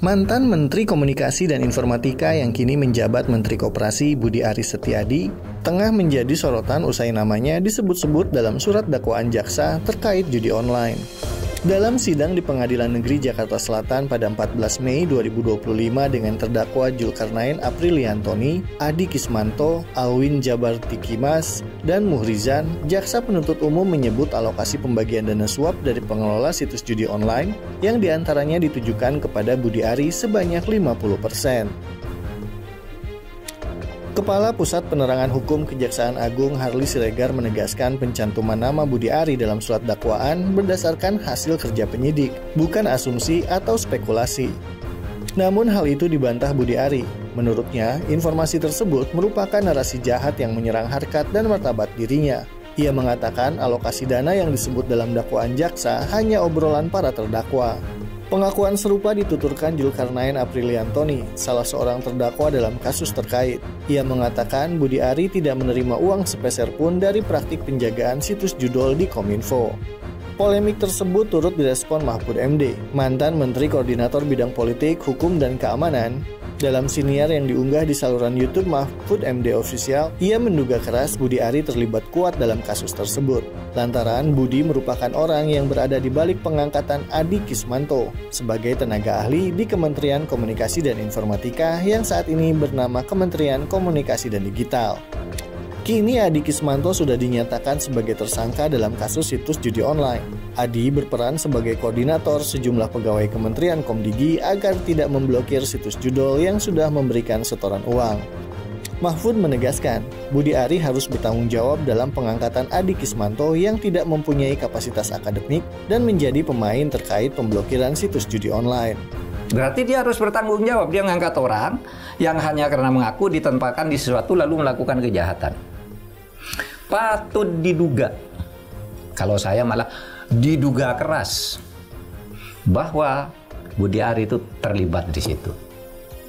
Mantan Menteri Komunikasi dan Informatika yang kini menjabat Menteri Koperasi Budi Aris Setiadi tengah menjadi sorotan usai namanya disebut-sebut dalam surat dakwaan jaksa terkait judi online. Dalam sidang di Pengadilan Negeri Jakarta Selatan pada 14 Mei 2025 dengan terdakwa Zulkarnain Apriliantoni, Adi Kismanto, Alwin Jabar Tikimas, dan Muhrizan, jaksa penuntut umum menyebut alokasi pembagian dana suap dari pengelola situs judi online yang diantaranya ditujukan kepada Budi Aris sebanyak 50%. Kepala Pusat Penerangan Hukum Kejaksaan Agung Harli Siregar menegaskan pencantuman nama Budi Aris dalam surat dakwaan berdasarkan hasil kerja penyidik, bukan asumsi atau spekulasi. Namun hal itu dibantah Budi Aris. Menurutnya, informasi tersebut merupakan narasi jahat yang menyerang harkat dan martabat dirinya. Ia mengatakan alokasi dana yang disebut dalam dakwaan jaksa hanya obrolan para terdakwa. Pengakuan serupa dituturkan Zulkarnain Apriliantoni, salah seorang terdakwa dalam kasus terkait. Ia mengatakan Budi Aris tidak menerima uang sepeser pun dari praktik penjagaan situs judol di Kominfo. Polemik tersebut turut direspon Mahfud MD, mantan Menteri Koordinator Bidang Politik, Hukum, dan Keamanan. Dalam siniar yang diunggah di saluran YouTube Mahfud MD Official, ia menduga keras Budi Aris terlibat kuat dalam kasus tersebut. Lantaran Budi merupakan orang yang berada di balik pengangkatan Adi Kismanto sebagai tenaga ahli di Kementerian Komunikasi dan Informatika yang saat ini bernama Kementerian Komunikasi dan Digital. Kini Adi Kismanto sudah dinyatakan sebagai tersangka dalam kasus situs judi online. Adi berperan sebagai koordinator sejumlah pegawai Kementerian Komdigi agar tidak memblokir situs judol yang sudah memberikan setoran uang. Mahfud menegaskan, Budi Aris harus bertanggung jawab dalam pengangkatan Adi Kismanto yang tidak mempunyai kapasitas akademik dan menjadi pemain terkait pemblokiran situs judi online. Berarti dia harus bertanggung jawab. Dia mengangkat orang yang hanya karena mengaku ditempatkan di sesuatu lalu melakukan kejahatan. Patut diduga, kalau saya malah diduga keras bahwa Budi Aris itu terlibat di situ.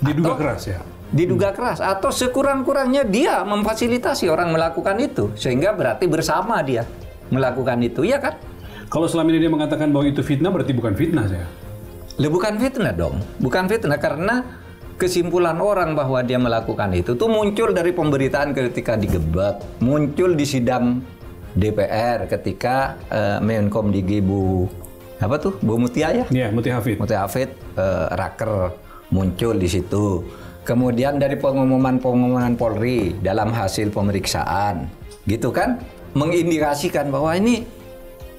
Diduga keras ya? Diduga keras atau sekurang-kurangnya dia memfasilitasi orang melakukan itu sehingga berarti bersama dia melakukan itu, ya kan? Kalau selama ini dia mengatakan bahwa itu fitnah, berarti bukan fitnah saya. Bukan fitnah dong, bukan fitnah karena kesimpulan orang bahwa dia melakukan itu tuh muncul dari pemberitaan ketika digebet, muncul di sidang DPR ketika Menkom Digi Bu Mutia ya? Iya, Mutia Hafid. Mutia Hafid raker muncul di situ. Kemudian dari pengumuman Polri dalam hasil pemeriksaan, gitu kan, mengindikasikan bahwa ini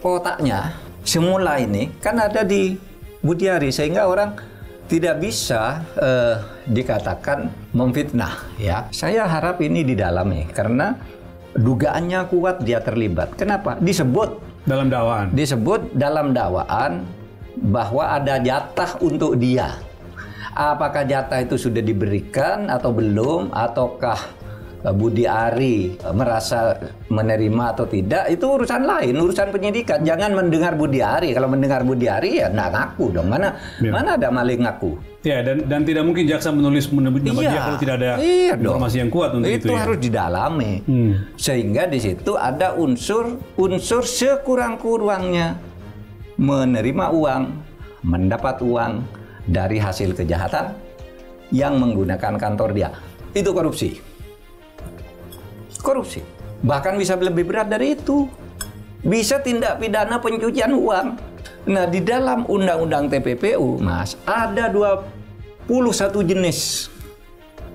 otaknya semula ini kan ada di Budi Aris sehingga orang tidak bisa dikatakan memfitnah ya. Saya harap ini didalami karena dugaannya kuat dia terlibat. Kenapa? Disebut dalam dakwaan bahwa ada jatah untuk dia. Apakah jatah itu sudah diberikan atau belum, ataukah Budi Aris merasa menerima atau tidak, itu urusan lain, urusan penyidikan. Jangan mendengar Budi Aris. Kalau mendengar Budi Aris ya nggak ngaku dong. Mana ada maling ngaku. Ya, dan tidak mungkin jaksa menyebut nama dia kalau tidak ada informasi yang kuat untuk itu. Itu harus didalami. Sehingga di situ ada unsur sekurang-kurangnya menerima uang, mendapat uang dari hasil kejahatan yang menggunakan kantor dia. Itu korupsi. Bahkan bisa lebih berat dari itu. Bisa tindak pidana pencucian uang. Nah, di dalam Undang-Undang TPPU, Mas, ada 21 jenis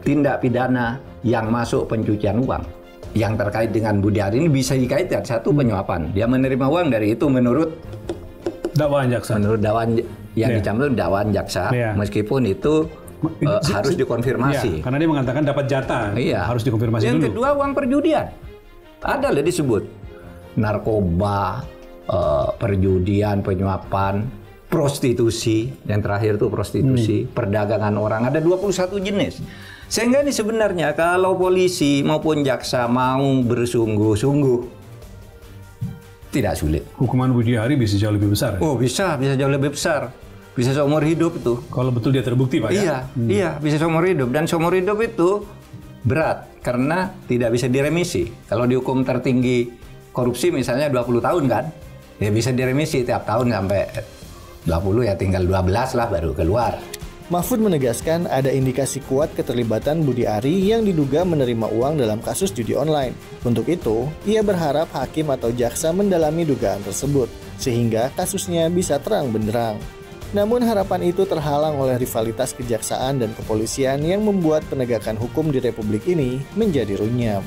tindak pidana yang masuk pencucian uang. Yang terkait dengan Budi Aris ini bisa dikaitkan. Satu, penyuapan. Dia menerima uang dari itu menurut dakwaan jaksa. Menurut dakwaan yang dicampur dakwaan jaksa, meskipun itu harus dikonfirmasi. Ya, karena dia mengatakan dapat jatah, harus dikonfirmasi yang dulu. Yang kedua, uang perjudian. Ada lah disebut narkoba, perjudian, penyuapan, prostitusi. Yang terakhir itu prostitusi, perdagangan orang. Ada 21 jenis. Sehingga ini sebenarnya kalau polisi maupun jaksa mau bersungguh-sungguh, tidak sulit. Hukuman Budi Aris bisa jauh lebih besar. Oh, bisa jauh lebih besar. Bisa seumur hidup itu. Kalau betul dia terbukti, Pak, ya? Iya, bisa seumur hidup. Dan seumur hidup itu berat karena tidak bisa diremisi. Kalau dihukum tertinggi korupsi misalnya 20 tahun kan, ya bisa diremisi tiap tahun sampai 20 ya, tinggal 12 lah baru keluar. Mahfud menegaskan ada indikasi kuat keterlibatan Budi Ari yang diduga menerima uang dalam kasus judi online. Untuk itu, ia berharap hakim atau jaksa mendalami dugaan tersebut, sehingga kasusnya bisa terang benderang. Namun harapan itu terhalang oleh rivalitas kejaksaan dan kepolisian yang membuat penegakan hukum di Republik ini menjadi runyam.